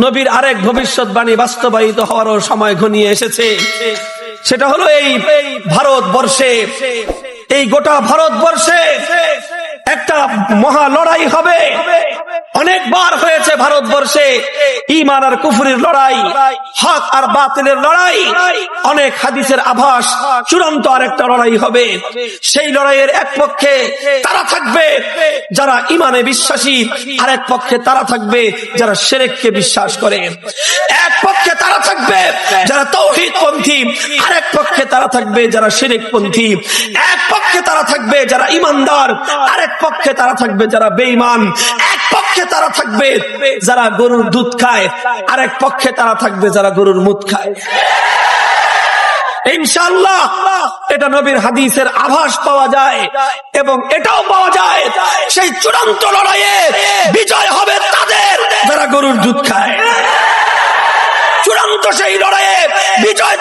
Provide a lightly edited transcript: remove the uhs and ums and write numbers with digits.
নবীর আরেক ভবিষ্যৎবাণী বাস্তবায়িত হওয়ারও সময় ঘনিয়ে এসেছে। সেটা হলো এই ভারতবর্ষে, এই গোটা ভারতবর্ষে একটা মহা লড়াই হবে। অনেকবার হয়েছে ভারতবর্ষে ঈমান আর কুফরির লড়াই, হক আর বাতিলের লড়াই। অনেক হাদিসের আভাস চূড়ান্ত আরেকটা লড়াই হবে। সেই লড়াইয়ের এক পক্ষে তারা থাকবে যারা ঈমানে বিশ্বাসী, আরেক পক্ষে তারা থাকবে যারা শিরককে বিশ্বাস করে। এক পক্ষে তারা থাকবে যারা তাওহীদপন্থী, আরেক পক্ষে তারা থাকবে যারা শিরকপন্থী। এক পক্ষে তারা থাকবে যারা ঈমানদার, আরেক পক্ষে তারা থাকবে যারা বেঈমান। এক পক্ষে তারা থাকবে যারা গরুর দুধ খায়, আরেক পক্ষে তারা থাকবে যারা গরুর মুত খায়। ইনশাআল্লাহ এটা নবীর হাদিসের আভাস পাওয়া যায়, এবং এটাও পাওয়া যায় সেই চূড়ান্ত লড়াইয়ে বিজয় হবে তাদের যারা গরুর দুধ খায়। চূড়ান্ত সেই লড়াইয়ে বিজয়